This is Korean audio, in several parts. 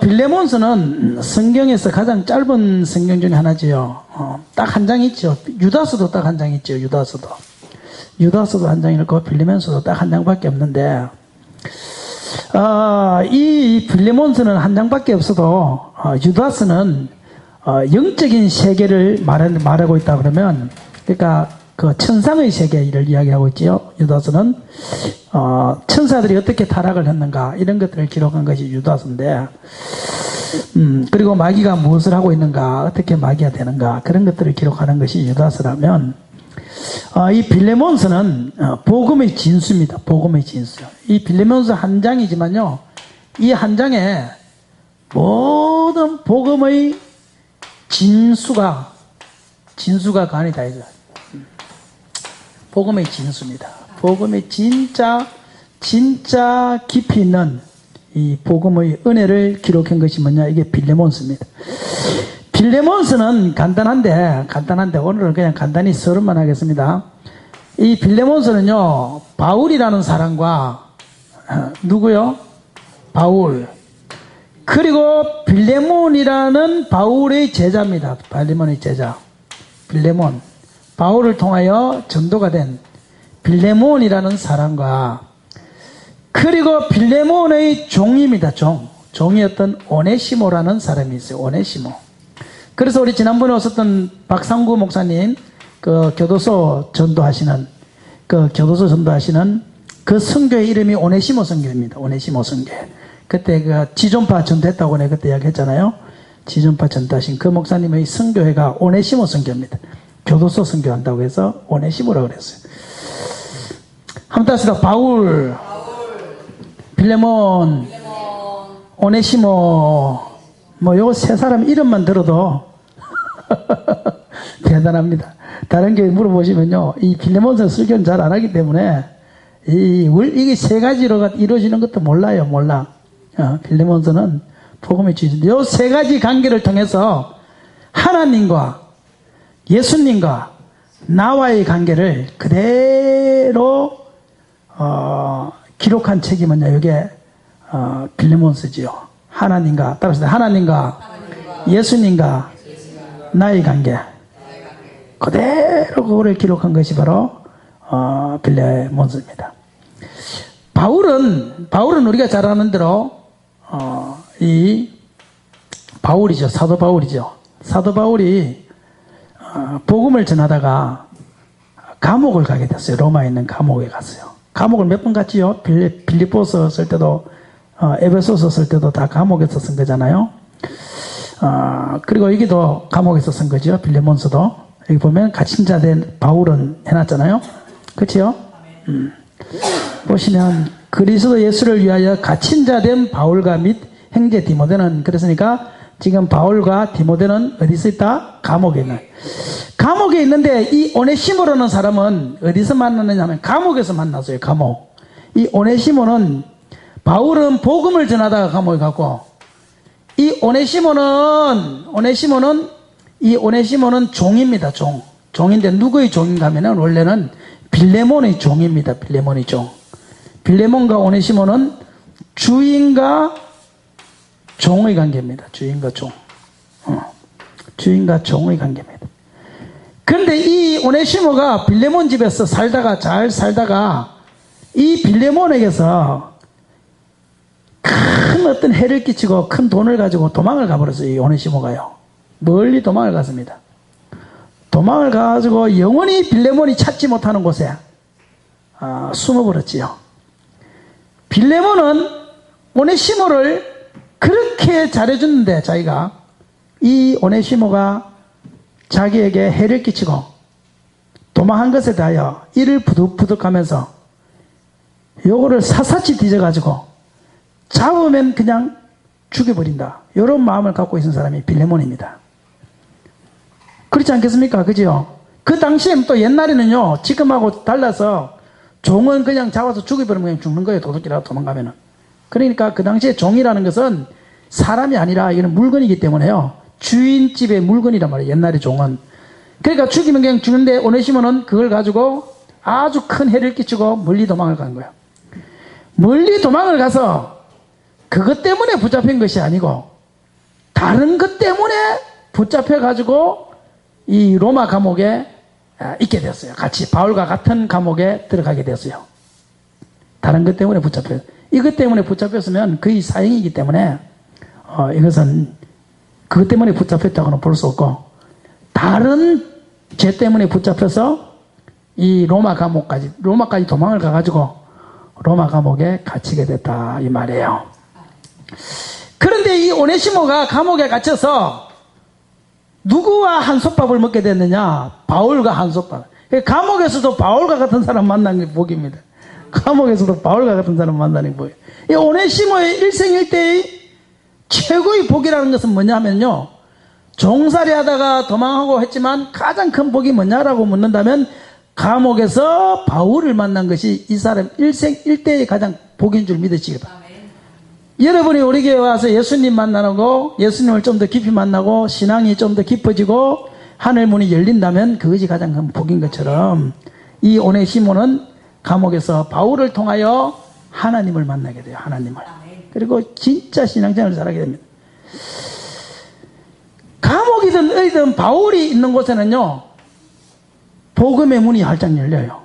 빌레몬서는 성경에서 가장 짧은 성경 중에 하나지요. 딱 한 장 있죠. 유다서도 딱 한 장 있죠. 유다서도 한 장 있고 빌레몬서도 딱 한 장밖에 없는데, 이 빌레몬서는 한 장밖에 없어도 유다서는 영적인 세계를 말하고 있다 그러면, 그러니까 그 천상의 세계를 이야기하고 있지요. 유다서는 천사들이 어떻게 타락을 했는가 이런 것들을 기록한 것이 유다서인데, 그리고 마귀가 무엇을 하고 있는가, 어떻게 마귀가 되는가, 그런 것들을 기록하는 것이 유다서라면, 이 빌레몬서는 복음의 진수입니다. 복음의 진수. 이 빌레몬서 한 장이지만요, 이 한 장에 모든 복음의 진수가 간이 다 있어요. 복음의 진수입니다. 복음의 진짜 깊이 있는 이 복음의 은혜를 기록한 것이 뭐냐, 이게 빌레몬서입니다. 빌레몬서는 간단한데 오늘은 그냥 간단히 서론만 하겠습니다. 이 빌레몬서는요, 바울이라는 사람과 누구요? 바울, 그리고 빌레몬이라는 바울의 제자입니다. 빌레몬의 제자. 빌레몬, 바울을 통하여 전도가 된 빌레몬이라는 사람과, 그리고 빌레몬의 종입니다. 종이었던 오네시모라는 사람이 있어요. 오네시모. 그래서 우리 지난번에 오셨던 박상구 목사님, 그 교도소 전도하시는 그 선교의 이름이 오네시모 선교입니다. 오네시모 선교. 그때 그 지존파 전도했다고 내가 그때 이야기했잖아요. 지존파 전도하신 그 목사님의 선교회가 오네시모 선교입니다. 교도소 선교한다고 해서 오네시모라고 그랬어요. 한번 따스가 바울, 빌레몬, 오네시모, 요 세 사람 이름만 들어도 대단합니다. 다른 게 물어보시면요, 이 빌레몬서 설교는 잘 안 하기 때문에 이게 세 가지로 이루어지는 것도 몰라. 빌레몬서는 복음의 주인인데, 요 세 가지 관계를 통해서 하나님과 예수님과 나와의 관계를 그대로 기록한 책이 뭐냐, 이게 빌레몬서지요. 하나님과, 따라서 하나님과 예수님과 나의 관계, 그대로 그거를 기록한 것이 바로 빌레몬서입니다. 바울은 우리가 잘 아는 대로 이 바울이죠. 사도 바울이죠. 사도 바울이 복음을 전하다가 감옥을 가게 됐어요. 로마에 있는 감옥에 갔어요. 감옥을 몇 번 갔지요? 빌립보서 쓸 때도, 에베소서 쓸 때도 다 감옥에서 쓴 거잖아요. 그리고 여기도 감옥에서 쓴 거죠. 빌레몬서도. 여기 보면 갇힌 자 된 바울은 해놨잖아요. 그치요? 보시면 그리스도 예수를 위하여 갇힌 자 된 바울과 및 형제 디모데는, 그랬으니까 지금 바울과 디모데는 어디서 있다? 감옥에 있는. 감옥에 있는데 이 오네시모라는 사람은 어디서 만났느냐 하면 감옥에서 만났어요. 감옥. 이 오네시모는, 바울은 복음을 전하다가 감옥에 갔고, 이 오네시모는 종입니다. 종인데 누구의 종인가 하면은 원래는 빌레몬의 종입니다. 빌레몬의 종. 빌레몬과 오네시모는 주인과 종의 관계입니다. 주인과 종. 주인과 종의 관계입니다. 그런데 이 오네시모가 빌레몬 집에서 잘 살다가 이 빌레몬에게서 큰 어떤 해를 끼치고 큰 돈을 가지고 도망을 가버렸어요. 이 오네시모가요. 멀리 도망을 갔습니다. 도망을 가가지고 영원히 빌레몬이 찾지 못하는 곳에 숨어버렸지요. 빌레몬은 오네시모를 그렇게 잘해줬는데, 자기가, 이 오네시모가 자기에게 해를 끼치고 도망한 것에 대하여 이를 부득부득하면서 요거를 사사치 뒤져가지고 잡으면 그냥 죽여버린다, 이런 마음을 갖고 있는 사람이 빌레몬입니다. 그렇지 않겠습니까? 그죠? 그 당시에 또 옛날에는요, 지금하고 달라서 종은 그냥 잡아서 죽여버리면 그냥 죽는 거예요. 도둑이라도 도망가면은. 그러니까 그 당시에 종이라는 것은 사람이 아니라 이건 물건이기 때문에요, 주인집의 물건이란 말이에요. 옛날의 종은. 그러니까 죽이면 그냥 죽는데, 오네시모는 그걸 가지고 아주 큰 해를 끼치고 멀리 도망을 간 거예요. 멀리 도망을 가서 그것 때문에 붙잡힌 것이 아니고 다른 것 때문에 붙잡혀가지고 이 로마 감옥에 있게 되었어요. 같이 바울과 같은 감옥에 들어가게 되었어요. 다른 것 때문에 붙잡혀요. 이것 때문에 붙잡혔으면 거의 사형이기 때문에 이것은 그것 때문에 붙잡혔다고는 볼 수 없고 다른 죄 때문에 붙잡혀서 이 로마까지 도망을 가가지고 로마 감옥에 갇히게 됐다 이 말이에요. 그런데 이 오네시모가 감옥에 갇혀서 누구와 한솥밥을 먹게 됐느냐? 바울과 한솥밥. 감옥에서도 바울과 같은 사람 만나는 게 복입니다. 감옥에서도 바울과 같은 사람 만나는 게 복이에요. 이 오네시모의 일생일대의 최고의 복이라는 것은 뭐냐면요, 종살이 하다가 도망하고 했지만 가장 큰 복이 뭐냐라고 묻는다면 감옥에서 바울을 만난 것이 이 사람 일생일대의 가장 복인 줄 믿으시기 바랍니다. 여러분이 우리 교회 와서 예수님 만나고 예수님을 좀 더 깊이 만나고 신앙이 좀 더 깊어지고 하늘 문이 열린다면 그것이 가장 큰 복인 것처럼 이 오네시모는 감옥에서 바울을 통하여 하나님을 만나게 돼요. 하나님을. 그리고 진짜 신앙생활을 잘하게 됩니다. 감옥이든 어디든 바울이 있는 곳에는요, 복음의 문이 활짝 열려요.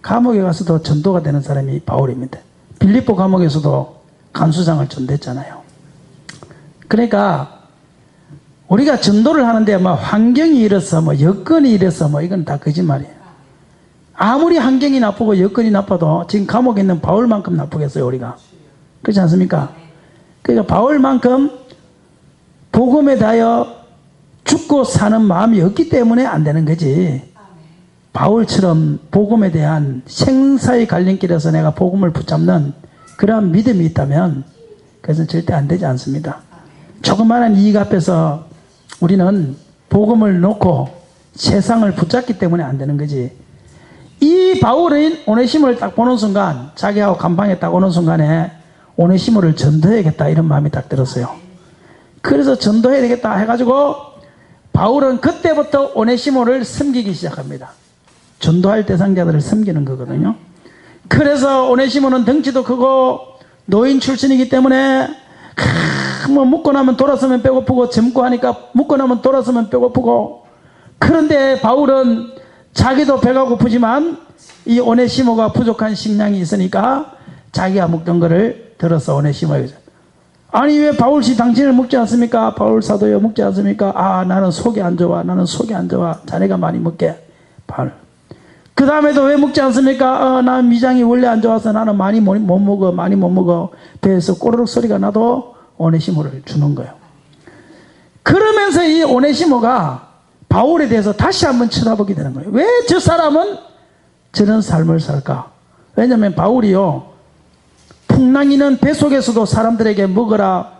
감옥에 가서도 전도가 되는 사람이 바울입니다. 빌립보 감옥에서도 간수장을 전도했잖아요. 그러니까 우리가 전도를 하는데 뭐 환경이 이래서 뭐 여건이 이래서 뭐 이건 다 거짓말이에요. 아무리 환경이 나쁘고 여건이 나빠도 지금 감옥에 있는 바울만큼 나쁘겠어요, 우리가. 그렇지 않습니까? 그러니까 바울만큼 복음에 대하여 죽고 사는 마음이 없기 때문에 안 되는 거지. 바울처럼 복음에 대한 생사의 갈림길에서 내가 복음을 붙잡는 그러한 믿음이 있다면 그것은 절대 안 되지 않습니다. 조그마한 이익 앞에서 우리는 복음을 놓고 세상을 붙잡기 때문에 안 되는 거지. 이 바울은 오네시모를 딱 보는 순간, 자기하고 감방에 딱 오는 순간에 오네시모를 전도해야겠다 이런 마음이 딱 들었어요. 그래서 전도해야 되겠다 해가지고 바울은 그때부터 오네시모를 섬기기 시작합니다. 전도할 대상자들을 섬기는 거거든요. 그래서 오네시모는 덩치도 크고 노인 출신이기 때문에 뭐 묵고 나면 돌아서면 배고프고 젊고 하니까 묵고 나면 돌아서면 배고프고, 그런데 바울은 자기도 배가 고프지만 이 오네시모가 부족한 식량이 있으니까 자기가 먹던 거를 들어서 오네시모에게, 아니 왜 바울씨 당신을 먹지 않습니까? 바울 사도요 먹지 않습니까? 아, 나는 속이 안 좋아, 나는 속이 안 좋아, 자네가 많이 먹게. 바울. 그 다음에도 왜 먹지 않습니까? 난 위장이 원래 안 좋아서 나는 많이 못 먹어. 배에서 꼬르륵 소리가 나도 오네시모를 주는 거예요. 그러면서 이 오네시모가 바울에 대해서 다시 한번 쳐다보게 되는 거예요. 왜 저 사람은 저런 삶을 살까? 왜냐하면 바울이요, 풍랑이는 배 속에서도 사람들에게 먹어라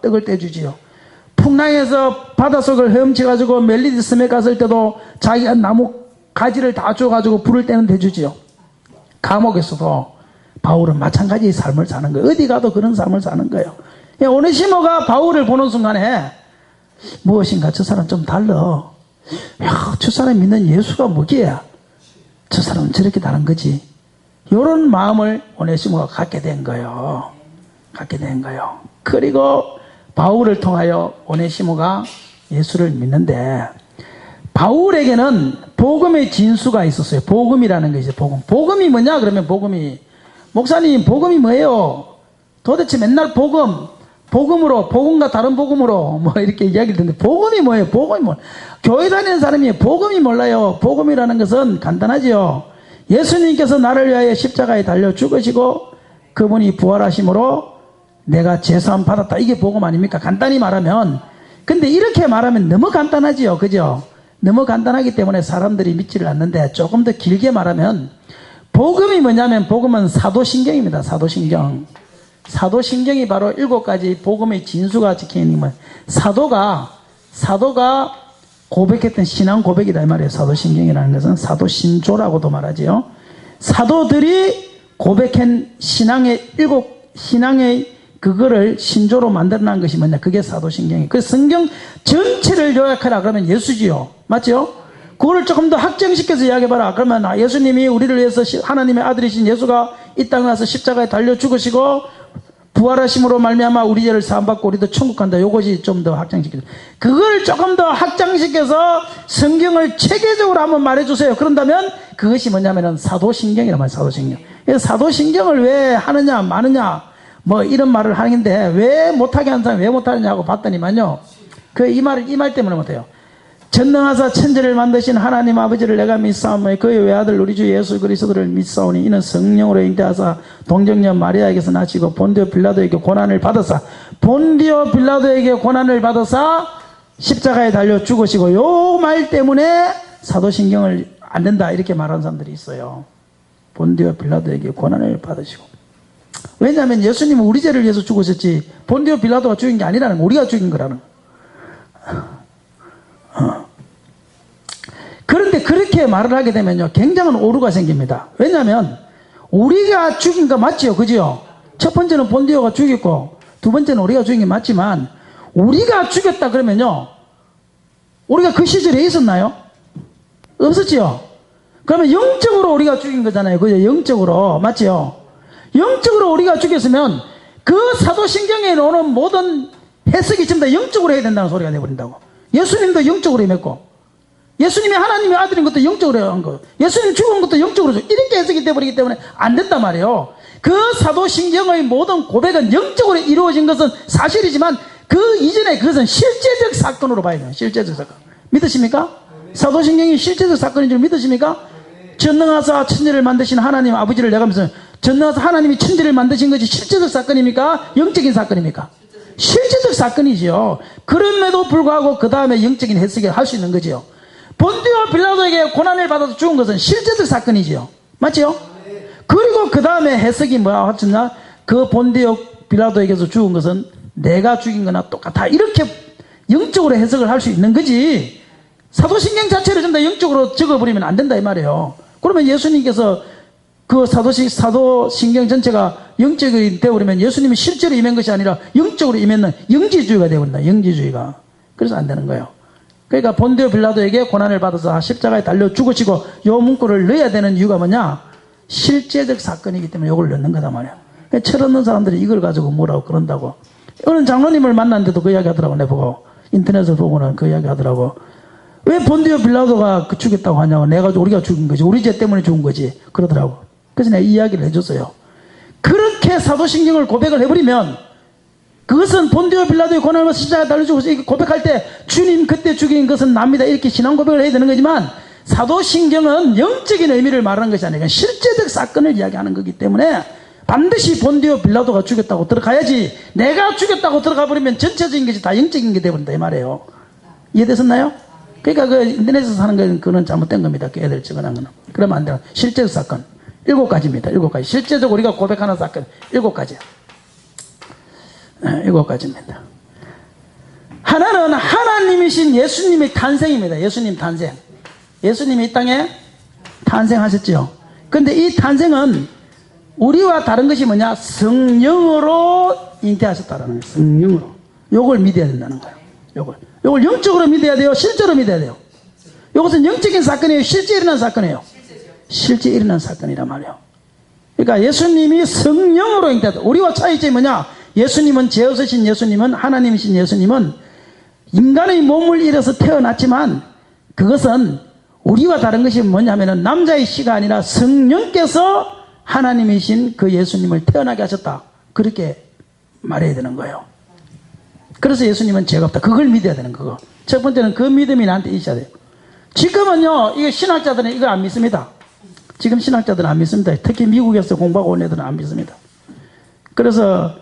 떡을 떼주지요. 풍랑에서 바닷속을 헤엄쳐가지고 멜리디 섬에 갔을 때도 자기가 나무 가지를 다 줘가지고 불을 때는 대주지요. 감옥에서도 바울은 마찬가지의 삶을 사는 거예요. 어디 가도 그런 삶을 사는 거예요. 오네시모가 바울을 보는 순간에 무엇인가 저 사람 좀 달라. 야, 저 사람 믿는 예수가 뭐기야? 저 사람은 저렇게 다른 거지. 이런 마음을 오네시모가 갖게 된 거예요. 그리고 바울을 통하여 오네시모가 예수를 믿는데, 바울에게는 복음의 진수가 있었어요. 복음이라는 것이죠. 복음이 뭐냐 그러면 목사님 복음이 뭐예요? 도대체 맨날 복음과 다른 복음으로 뭐 이렇게 이야기를 듣는데, 복음이 뭐예요? 교회 다니는 사람이 복음이 몰라요. 복음이라는 것은 간단하지요. 예수님께서 나를 위하여 십자가에 달려 죽으시고 그분이 부활하심으로 내가 죄사함 받았다. 이게 복음 아닙니까? 간단히 말하면. 근데 이렇게 말하면 너무 간단하지요. 그죠? 너무 간단하기 때문에 사람들이 믿지를 않는데, 조금 더 길게 말하면 복음이 뭐냐면, 복음은 사도신경입니다. 사도신경이 바로 7가지 복음의 진수가 적혀있는 거예요. 사도가 고백했던 신앙 고백이다 이 말이에요. 사도신경이라는 것은 사도신조라고도 말하지요. 사도들이 고백한 신앙의 그거를 신조로 만들어낸 것이 뭐냐, 그게 사도신경이에요. 그 성경 전체를 요약하라 그러면 예수지요. 맞죠? 그거를 조금 더 확정시켜서 이야기해봐라 그러면, 예수님이 우리를 위해서 하나님의 아들이신 예수가 이 땅에 와서 십자가에 달려 죽으시고 부활하심으로 말미암아 우리 죄를 사함받고 우리도 천국 간다. 요것이 좀 더 확장시켜줘. 그걸 조금 더 확장시켜서 성경을 체계적으로 한번 말해주세요. 그런다면 그것이 뭐냐면은 사도신경이란 말이에요. 사도신경. 그래서 사도신경을 왜 하느냐 마느냐 뭐 이런 말을 하는데 왜 못하게 하는 사람이 왜 못하느냐고 봤더니만요. 이 말 때문에 못해요. 전능하사 천지를 만드신 하나님 아버지를 내가 믿사오며 그의 외아들 우리 주 예수 그리스도를 믿사오니 이는 성령으로 잉태하사 동정녀 마리아에게서 나시고 본디오 빌라도에게 고난을 받으사 십자가에 달려 죽으시고 요 말 때문에 사도신경을 안 된다 이렇게 말하는 사람들이 있어요. 본디오 빌라도에게 고난을 받으시고. 왜냐하면 예수님은 우리 죄를 위해서 죽으셨지 본디오 빌라도가 죽인 게 아니라는 거, 우리가 죽인 거라는 거. 그런데 그렇게 말을 하게 되면요 굉장한 오류가 생깁니다. 왜냐하면 우리가 죽인 거 맞지요, 그죠? 첫 번째는 본디오가 죽였고 두 번째는 우리가 죽인 게 맞지만 우리가 죽였다 그러면요 우리가 그 시절에 있었나요? 없었지요. 그러면 영적으로 우리가 죽인 거잖아요, 그죠? 영적으로 맞지요? 영적으로 우리가 죽였으면 그 사도신경에 나오는 모든 해석이 전부 다 영적으로 해야 된다는 소리가 되어버린다고. 예수님도 영적으로 임했고 예수님이 하나님의 아들인 것도 영적으로 한 거, 예수님 죽은 것도 영적으로 이렇게 해석이 되어버리기 때문에 안 된단 말이에요. 그 사도신경의 모든 고백은 영적으로 이루어진 것은 사실이지만 그 이전에 그것은 실제적 사건으로 봐야 돼요. 실제적 사건. 믿으십니까? 사도신경이 실제적 사건인 줄 믿으십니까? 전능하사 천지를 만드신 하나님 아버지를 내가 믿어요. 전능하사 하나님이 천지를 만드신 것이 실제적 사건입니까? 영적인 사건입니까? 실제적 사건이지요. 그럼에도 불구하고 그 다음에 영적인 해석을 할 수 있는 거지요. 본디오 빌라도에게 고난을 받아서 죽은 것은 실제적 사건이지요. 맞지요? 그리고 그 다음에 해석이 뭐야 하셨나? 그 본디오 빌라도에게서 죽은 것은 내가 죽인 거나 똑같아. 이렇게 영적으로 해석을 할 수 있는 거지. 사도신경 자체를 좀 더 영적으로 적어버리면 안 된다 이 말이에요. 그러면 예수님께서 그 사도신경 전체가 영적이 되어버리면 예수님이 실제로 임한 것이 아니라 영적으로 임했는 영지주의가 되어버린다. 영지주의가. 그래서 안 되는 거예요. 그러니까 본디오 빌라도에게 고난을 받아서 십자가에 달려 죽으시고 요 문구를 넣어야 되는 이유가 뭐냐? 실제적 사건이기 때문에 이걸 넣는 거다 말이야. 철없는 사람들이 이걸 가지고 뭐라고 그런다고. 어느 장로님을 만났는데도 그 이야기 하더라고. 내가 보고 인터넷을 보고는 그 이야기 하더라고. 왜 본디오 빌라도가 죽였다고 하냐고. 내가 우리가 죽인 거지, 우리 죄 때문에 죽은 거지 그러더라고. 그래서 내가 이 이야기를 해줬어요. 그렇게 사도신경을 고백을 해버리면 그것은 본디오 빌라도의 고난을 받아서 십자가에 달려 죽어서 고백할 때 주님 그때 죽인 것은 납니다 이렇게 신앙 고백을 해야 되는 거지만 사도신경은 영적인 의미를 말하는 것이 아니라 실제적 사건을 이야기하는 거기 때문에 반드시 본디오 빌라도가 죽였다고 들어가야지. 내가 죽였다고 들어가 버리면 전체적인 것이 다 영적인 게 되어버린다 이 말이에요. 이해되셨나요? 그러니까 그 인터넷에서 하는 건 그건 잘못된 겁니다. 그 애들 적어놓은 거는. 그러면 안 돼요. 실제적 사건 7가지입니다. 7가지. 실제적 우리가 고백하는 사건 7가지야. 7가지입니다. 하나는 하나님이신 예수님의 탄생입니다. 예수님 탄생. 예수님이 이 땅에 탄생하셨죠. 그런데 이 탄생은 우리와 다른 것이 뭐냐? 성령으로 잉태하셨다라는 거예요. 성령으로. 요걸 믿어야 된다는 거예요. 요걸 영적으로 믿어야 돼요? 실제로 믿어야 돼요? 이것은 영적인 사건이에요? 실제 일어난 사건이에요? 실제 일어난 사건이란 말이에요. 그러니까 예수님이 성령으로 잉태하다. 우리와 차이점이 뭐냐? 예수님은 죄 없으신 예수님은 하나님이신 예수님은 인간의 몸을 잃어서 태어났지만 그것은 우리와 다른 것이 뭐냐면은 남자의 씨가 아니라 성령께서 하나님이신 그 예수님을 태어나게 하셨다. 그렇게 말해야 되는 거예요. 그래서 예수님은 죄가 없다. 그걸 믿어야 되는 거고. 첫 번째는 그 믿음이 나한테 있어야 돼요. 지금은요, 이게 신학자들은 이걸 안 믿습니다. 지금 신학자들은 안 믿습니다. 특히 미국에서 공부하고 온 애들은 안 믿습니다. 그래서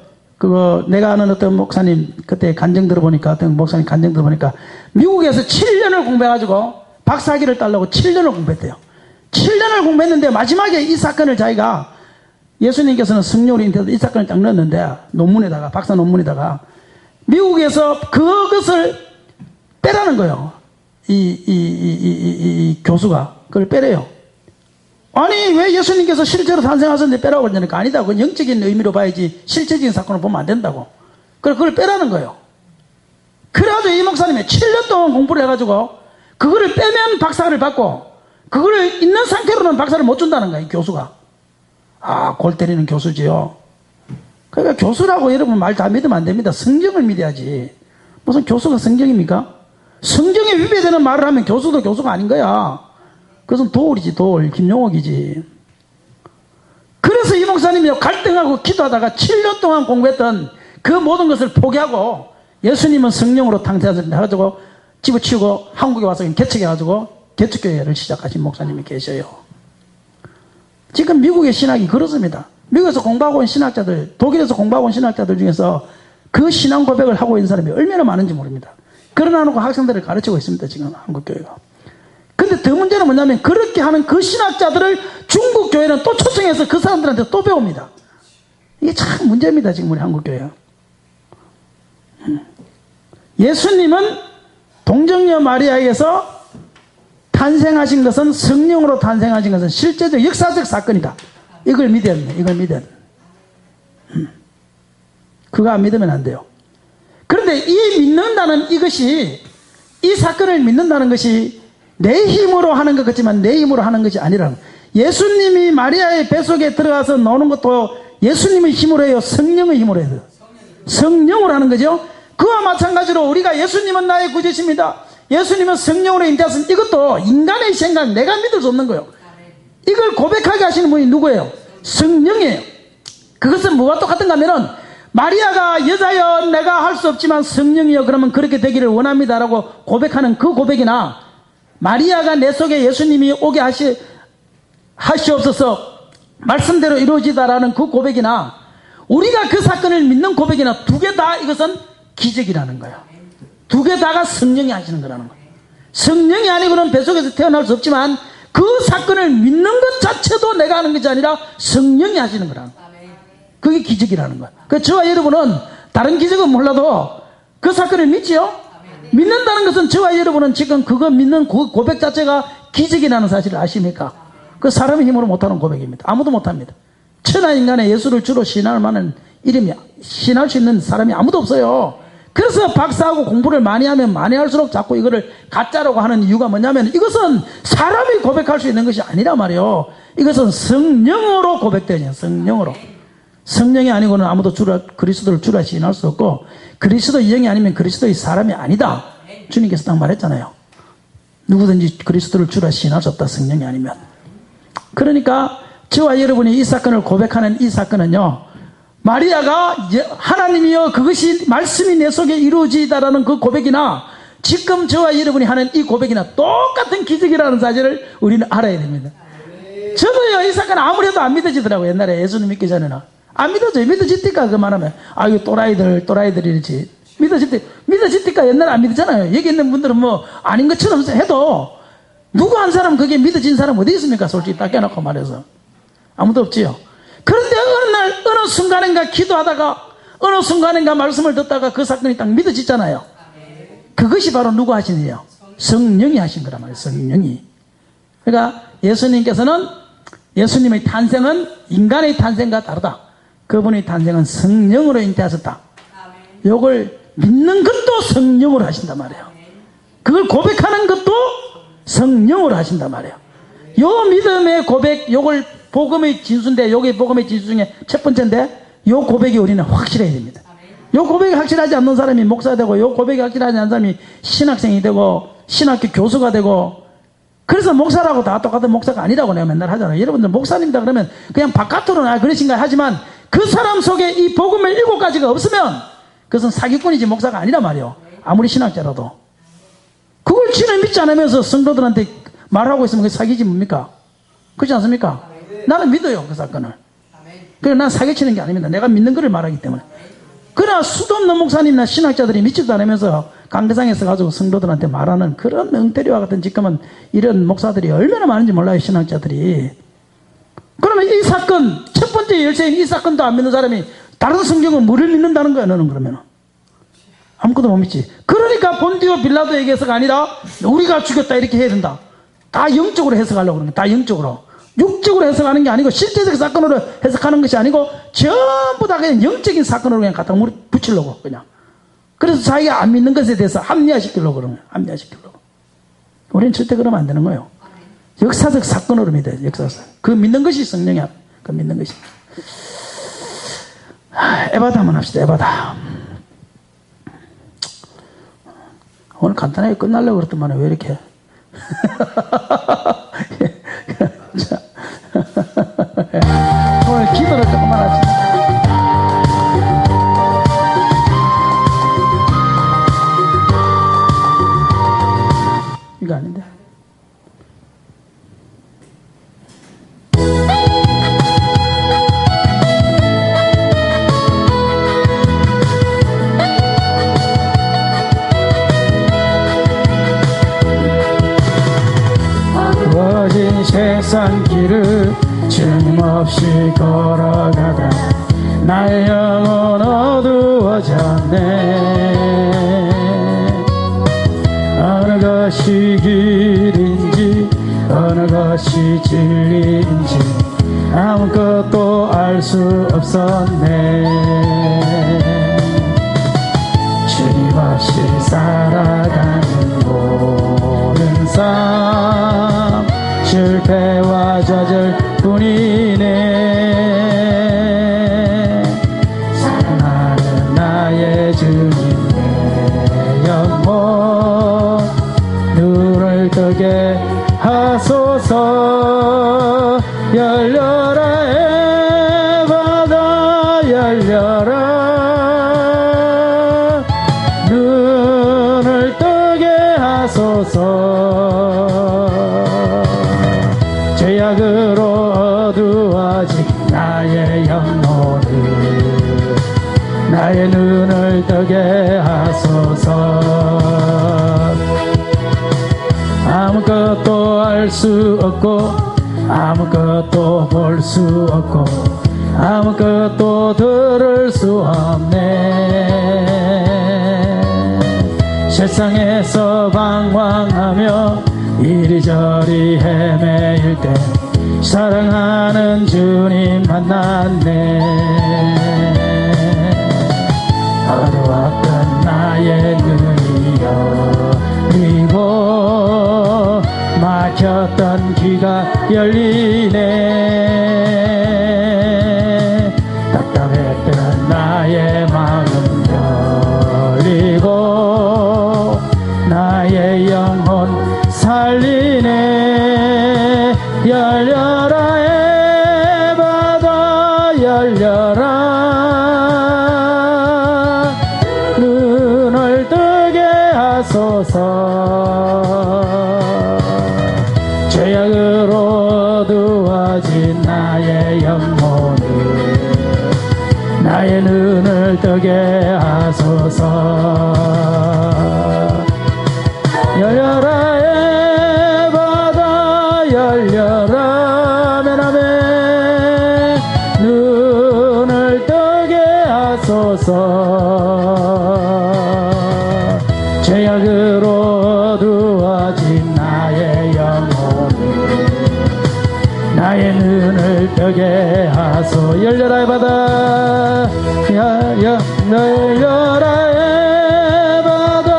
내가 아는 어떤 목사님, 그때 간증 들어보니까, 어떤 목사님 간증 들어보니까, 미국에서 7년을 공부해가지고, 박사학위를 따려고 7년을 공부했대요. 7년을 공부했는데, 마지막에 이 사건을 자기가, 예수님께서는 성령으로 잉태해서 이 사건을 딱 넣었는데, 논문에다가, 박사 논문에다가, 미국에서 그것을 빼라는 거예요. 이 교수가. 그걸 빼래요. 아니, 왜 예수님께서 실제로 탄생하셨는데 빼라고 그러니까 아니다. 그건 영적인 의미로 봐야지 실제적인 사건을 보면 안 된다고. 그래서 그걸 빼라는 거예요. 그래가지고 이 목사님이 7년 동안 공부를 해가지고 그거를 빼면 박사를 받고 그거를 있는 상태로는 박사를 못 준다는 거예요. 이 교수가. 아, 골 때리는 교수지요. 그러니까 교수라고 여러분 말 다 믿으면 안 됩니다. 성경을 믿어야지. 무슨 교수가 성경입니까? 성경에 위배되는 말을 하면 교수도 교수가 아닌 거야. 그것은 도울이지, 도울. 김용옥이지. 그래서 이 목사님이 갈등하고 기도하다가 7년 동안 공부했던 그 모든 것을 포기하고 예수님은 성령으로 탕태해가지고 집어치우고 한국에 와서 개척해가지고 개척교회를 시작하신 목사님이 계셔요. 지금 미국의 신학이 그렇습니다. 미국에서 공부하고 온 신학자들, 독일에서 공부하고 온 신학자들 중에서 그 신앙 고백을 하고 있는 사람이 얼마나 많은지 모릅니다. 그러나 놓고 학생들을 가르치고 있습니다. 지금 한국교회가. 근데 더 문제는 뭐냐면 그렇게 하는 그 신학자들을 중국 교회는 또 초청해서 그 사람들한테 또 배웁니다. 이게 참 문제입니다. 지금 우리 한국교회가. 예수님은 동정녀 마리아에게서 탄생하신 것은 성령으로 탄생하신 것은 실제적 역사적 사건이다. 이걸 믿어야 됩니다. 이걸 믿어야 됩니다. 그거 안 믿으면 안 돼요. 그런데 이 믿는다는 이것이, 이 사건을 믿는다는 것이 내 힘으로 하는 것 같지만 내 힘으로 하는 것이 아니라는 거예요. 예수님이 마리아의 뱃속에 들어가서 나오는 것도 예수님의 힘으로 해요? 성령의 힘으로 해요? 성령으로 하는 거죠. 그와 마찬가지로 우리가 예수님은 나의 구주십니다, 예수님은 성령으로 인도하신, 이것도 인간의 생각, 내가 믿을 수 없는 거예요. 이걸 고백하게 하시는 분이 누구예요? 성령이에요. 그것은 뭐가 똑같은가 하면은 마리아가 여자여 내가 할 수 없지만 성령이여 그러면 그렇게 되기를 원합니다 라고 고백하는 그 고백이나, 마리아가 내 속에 예수님이 오게 하시옵소서 말씀대로 이루어지다라는 그 고백이나, 우리가 그 사건을 믿는 고백이나, 두 개 다 이것은 기적이라는 거예요. 두 개 다가 성령이 하시는 거라는 거예요. 성령이 아니고는 뱃속에서 태어날 수 없지만 그 사건을 믿는 것 자체도 내가 하는 것이 아니라 성령이 하시는 거라는 거예요. 그게 기적이라는 거예요. 그 저와 여러분은 다른 기적은 몰라도 그 사건을 믿지요? 믿는다는 것은 저와 여러분은 지금 그거 믿는 그 고백 자체가 기적이라는 사실을 아십니까? 그 사람의 힘으로 못하는 고백입니다. 아무도 못합니다. 천하 인간의 예수를 주로 신할 만한 이름이, 신할 수 있는 사람이 아무도 없어요. 그래서 박사하고 공부를 많이 하면 많이 할수록 자꾸 이거를 가짜라고 하는 이유가 뭐냐면, 이것은 사람이 고백할 수 있는 것이 아니란 말이에요. 이것은 성령으로 고백되죠. 성령으로. 성령이 아니고는 아무도 그리스도를 주라 시인할 수 없고, 그리스도의 영이 아니면 그리스도의 사람이 아니다. 주님께서 딱 말했잖아요. 누구든지 그리스도를 주라 시인할 수 없다. 성령이 아니면. 그러니까 저와 여러분이 이 사건을 고백하는 이 사건은요, 마리아가 하나님이여 그것이 말씀이 내 속에 이루어지다라는 그 고백이나, 지금 저와 여러분이 하는 이 고백이나 똑같은 기적이라는 사실을 우리는 알아야 됩니다. 저도요, 이 사건 아무래도 안 믿어지더라고요. 옛날에 예수님 믿기 전에는 안 믿어져요. 믿어집니까? 그 말하면 이거 또라이들이지. 믿어집니까? 옛날에 안 믿었잖아요. 여기 있는 분들은 뭐 아닌 것처럼 해도 누구 한 사람 그게 믿어진 사람 어디 있습니까? 솔직히 딱 깨놓고 말해서 아무도 없지요. 그런데 어느 순간인가 기도하다가, 어느 순간인가 말씀을 듣다가 그 사건이 딱 믿어지잖아요. 그것이 바로 누구 하신 일이에요? 성령이 하신 거란 말이에요. 성령이. 그러니까 예수님께서는, 예수님의 탄생은 인간의 탄생과 다르다. 그분의 탄생은 성령으로 잉태하셨다. 이걸 믿는 것도 성령으로 하신단 말이에요. 그걸 고백하는 것도 성령으로 하신단 말이에요. 요 믿음의 고백, 요걸 복음의 진수인데, 요게 복음의 진수 중에 첫 번째인데, 요 고백이 우리는 확실해야 됩니다. 요 고백이 확실하지 않는 사람이 목사가 되고, 요 고백이 확실하지 않는 사람이 신학생이 되고, 신학교 교수가 되고, 그래서 목사라고 다 똑같은 목사가 아니라고 내가 맨날 하잖아요. 여러분들 목사님이다 그러면 그냥 바깥으로는 그러신가 하지만, 그 사람 속에 이 복음의 7가지가 없으면 그것은 사기꾼이지 목사가 아니란 말이에요. 아무리 신학자라도. 그걸 진을 믿지 않으면서 성도들한테 말하고 있으면 그게 사기지 뭡니까? 그렇지 않습니까? 나는 믿어요, 그 사건을. 그래서 난 사기치는 게 아닙니다. 내가 믿는 거를 말하기 때문에. 그러나 수도 없는 목사님이나 신학자들이 믿지도 않으면서 강대상에 서가지고 성도들한테 말하는 그런 엉터리와 같은 지금은 이런 목사들이 얼마나 많은지 몰라요, 신학자들이. 그러면 이 사건, 첫 번째 열쇠인 이 사건도 안 믿는 사람이 다른 성경은 뭐를 믿는다는 거야, 너는 그러면? 아무것도 못 믿지. 그러니까 본디오 빌라도에게서가 아니라 우리가 죽였다 이렇게 해야 된다. 다 영적으로 해석하려고 그러는 거야. 다 영적으로. 육적으로 해석하는 게 아니고 실제적 사건으로 해석하는 것이 아니고 전부 다 그냥 영적인 사건으로 그냥 갖다 붙이려고 그냥. 그래서 자기가 안 믿는 것에 대해서 합리화시키려고 그러는 거예요. 합리화시키려고. 우리는 절대 그러면 안 되는 거예요. 역사적 사건으로 믿어야 돼요. 역사적. 그 믿는 것이 성령이야. 그 믿는 것이. 에바다 한번 합시다. 에바다. 오늘 간단하게 끝나려고 그랬더만 왜 이렇게 자, 오늘 기도를 조금만 합시다. 이거 아닌데. 어두워진 세상 길을 주님 없이 걸어가다 나의 영혼 어두워졌네. 어느 것이 길인지 어느 것이 진리인지 아무것도 알 수 없었네. 주님 없이 살아가는 모든 삶 실패와 좌절뿐이네. 사랑하는 나의 주님 내 영혼 눈을 뜨게 하소서. 열려라 에바다 열려라 눈을 뜨게 하소서. 죄악으로 어두워진 나의 영혼을 나의 눈을 뜨게 하소서. 아무것도 알 수 없고 아무것도 볼 수 없고 아무것도 들을 수 없네. 세상에서 방황하며 이리저리 헤매일 때 사랑하는 주님 만났네. 어두웠던 나의 눈이 열리고 막혔던 귀가 열리네. 답답했던 나의 마음 열리고 나의 영혼 살리네. 열려라 에바다 열려라 눈을 뜨게 하소서. 죄악으로 어두워진 나의 영혼을 나의 눈을 뜨게 하소서. 열려라 에바다 열려라 아멘 눈을 뜨게 하소서. 죄악으로 어두워진 나의 영혼을 나의 눈을 뜨게 하소. 열려라 에바다 열려라 에바다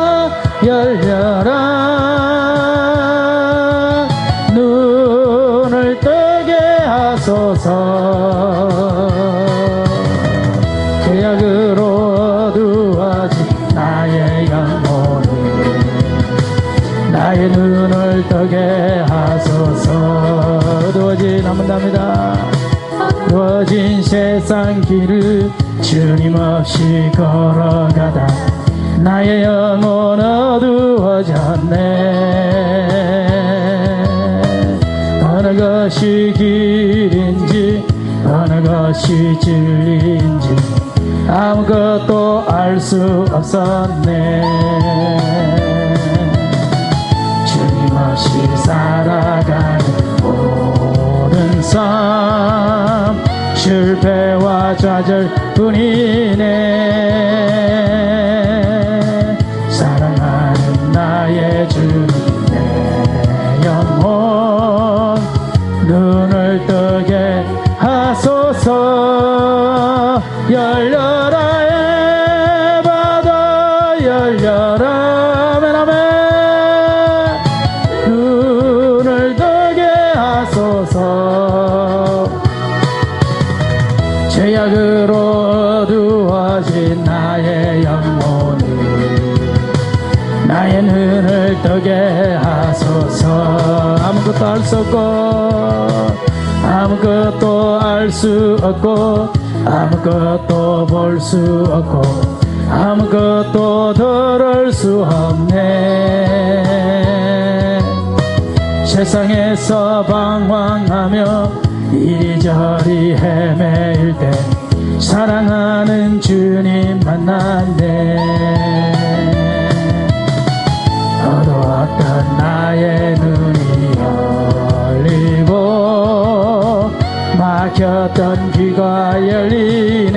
열려라 눈을 뜨게 하소서. 죄악으로 어두워진 나의 영혼을 나의 눈을 뜨게 하소서. 어두워진 한번답니다. 어두워진 세상 길을 주님 없이 걸어가다 나의 영혼 어두워졌네. 어느 것이 길인지 어느 것이 진리인지 아무것도 알 수 없었네. 주님 없이 살아가는 모든 삶 실패와 좌절뿐이네. 사랑하는 나의 주님 내 영혼 눈을 뜨게 하소서. 열려라 에바다 열려라 아멘 아멘 눈을 뜨게 하소서. 죄악으로 어두워 어두워진 나의 영혼이 나의 눈을 뜨게 하소서. 아무것도 알 수 없고 아무것도 알 수 없고 아무것도 볼 수 없고 아무것도 들을 수 없네. 세상에서 방황하며 이리저리 헤매일 때 사랑하는 주님 만났네. 어두웠던 나의 눈이 열리고 막혔던 귀가 열리네.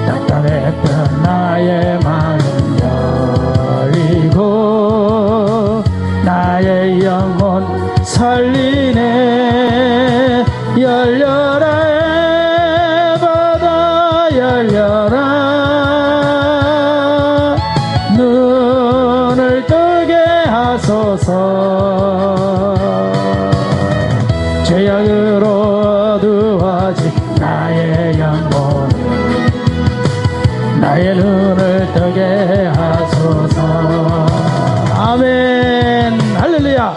답답했던 나의 마음 열리고 나의 영혼 살리네. 열려라 바다 열려라 눈을 뜨게 하소서. 죄악으로 어두워진 나의 영혼 나의 눈을 뜨게 하소서. 아멘. 할렐루야.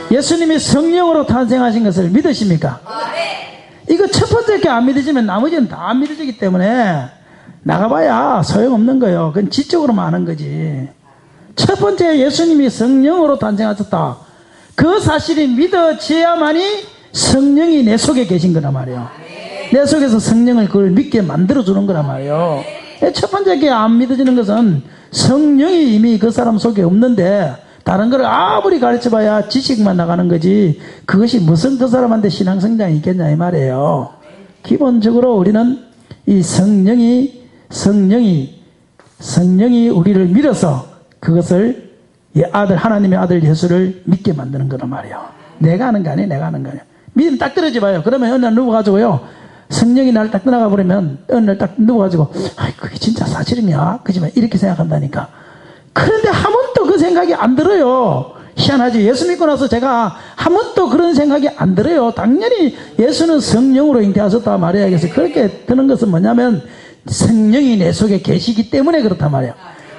예수님이 성령으로 탄생하신 것을 믿으십니까? 이거 첫 번째 게 안 믿으시면 나머지는 다 안 믿어지기 때문에 나가봐야 소용없는 거예요. 그건 지적으로만 하는 거지. 첫 번째 예수님이 성령으로 탄생하셨다. 그 사실이 믿어져야만이 성령이 내 속에 계신 거란 말이에요. 내 속에서 성령을 그걸 믿게 만들어주는 거란 말이에요. 첫 번째 게 안 믿어지는 것은 성령이 이미 그 사람 속에 없는데 다른 걸 아무리 가르쳐봐야 지식만 나가는 거지 그것이 무슨 그 사람한테 신앙성장이 있겠냐 이 말이에요. 기본적으로 우리는 이 성령이 우리를 밀어서 그것을 하나님의 아들 예수를 믿게 만드는 거란 말이에요. 내가 하는 거 아니에요. 내가 하는 거 아니에요. 믿음 딱 떨어져 봐요. 그러면 어느 날 누워가지고요 성령이 나를 딱 떠나가 버리면 어느 날 딱 누워가지고 아이 그게 진짜 사실이냐 그지만 이렇게 생각한다니까. 그런데 한 번도 그 생각이 안 들어요. 희한하지. 예수 믿고 나서 제가 한 번도 그런 생각이 안 들어요. 당연히 예수는 성령으로 잉태하셨다 말해야겠어요. 그렇게 드는 것은 뭐냐면 성령이 내 속에 계시기 때문에 그렇단 말이에요.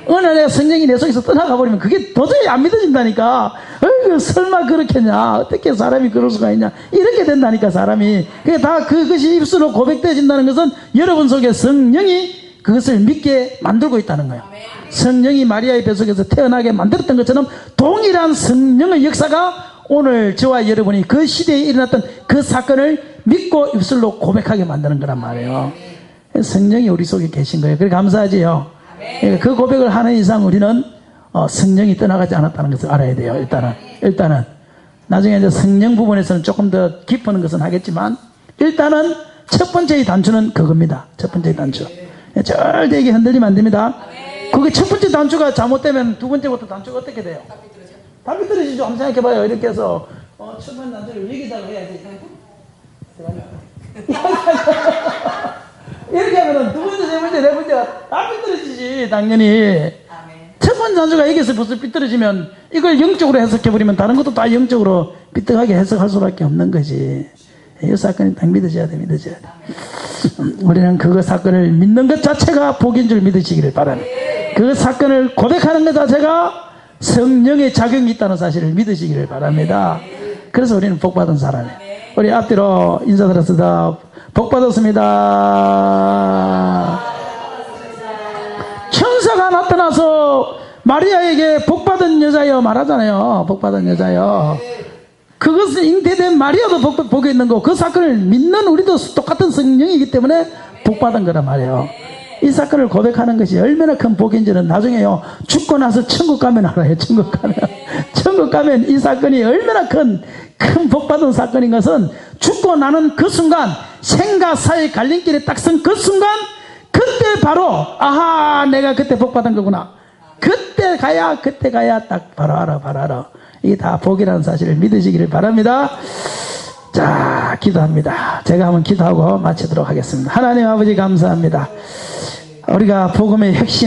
어느 날 성령이 내 속에서 떠나가 버리면 그게 도저히 안 믿어진다니까. 어이구 설마 그렇겠냐. 어떻게 사람이 그럴 수가 있냐. 이렇게 된다니까 사람이. 그게 다 그것이 입술로 고백되어진다는 것은 여러분 속에 성령이 그것을 믿게 만들고 있다는 거예요. 성령이 마리아의 뱃속에서 태어나게 만들었던 것처럼 동일한 성령의 역사가 오늘 저와 여러분이 그 시대에 일어났던 그 사건을 믿고 입술로 고백하게 만드는 거란 말이에요. 성령이 우리 속에 계신 거예요. 그래 감사하지요. 그 고백을 하는 이상 우리는 성령이 떠나가지 않았다는 것을 알아야 돼요. 일단은 나중에 이제 성령 부분에서는 조금 더 깊은 것은 하겠지만 일단은 첫 번째의 단추는 그겁니다. 첫 번째의 단추. 절대 이게 흔들리면 안 됩니다. 그게 첫 번째 단추가 잘못되면 두 번째부터 단추가 어떻게 돼요? 다 삐뚤어지죠. 한번 생각해봐요. 이렇게 해서 첫 번째 단추를 여기다가 해야지. 이렇게 하면 두 번째, 세 번째, 네 번째가 다 삐뚤어지지 당연히. 첫 번째 단추가 여기서 벌써 삐뚤어지면 이걸 영적으로 해석해버리면 다른 것도 다 영적으로 삐뚤하게 해석할 수밖에 없는 거지. 이 사건이 딱 믿어져야 돼. 믿어져야 돼. 우리는 그 사건을 믿는 것 자체가 복인 줄 믿으시기를 바랍니다. 그 사건을 고백하는 것 자체가 성령의 작용이 있다는 사실을 믿으시기를 바랍니다. 그래서 우리는 복받은 사람이에요. 우리 앞뒤로 인사드렸습니다. 복받았습니다. 천사가 나타나서 마리아에게 복받은 여자여 말하잖아요. 복받은 여자여. 그것은 잉태된 마리아도 복이 있는 거. 그 사건을 믿는 우리도 똑같은 성령이기 때문에 복받은 거란 말이에요. 이 사건을 고백하는 것이 얼마나 큰 복인지는 나중에요 죽고 나서 천국 가면 알아요. 천국 가면 이 사건이 얼마나 큰 복받은 사건인 것은 죽고 나는 그 순간 생과 사의 갈림길에 딱 선 그 순간 그때 바로 아하 내가 그때 복받은 거구나. 그때 가야 딱 바로 알아. 이게 다 복이라는 사실을 믿으시기를 바랍니다. 자, 기도합니다. 제가 한번 기도하고 마치도록 하겠습니다. 하나님 아버지 감사합니다. 우리가 복음의 핵심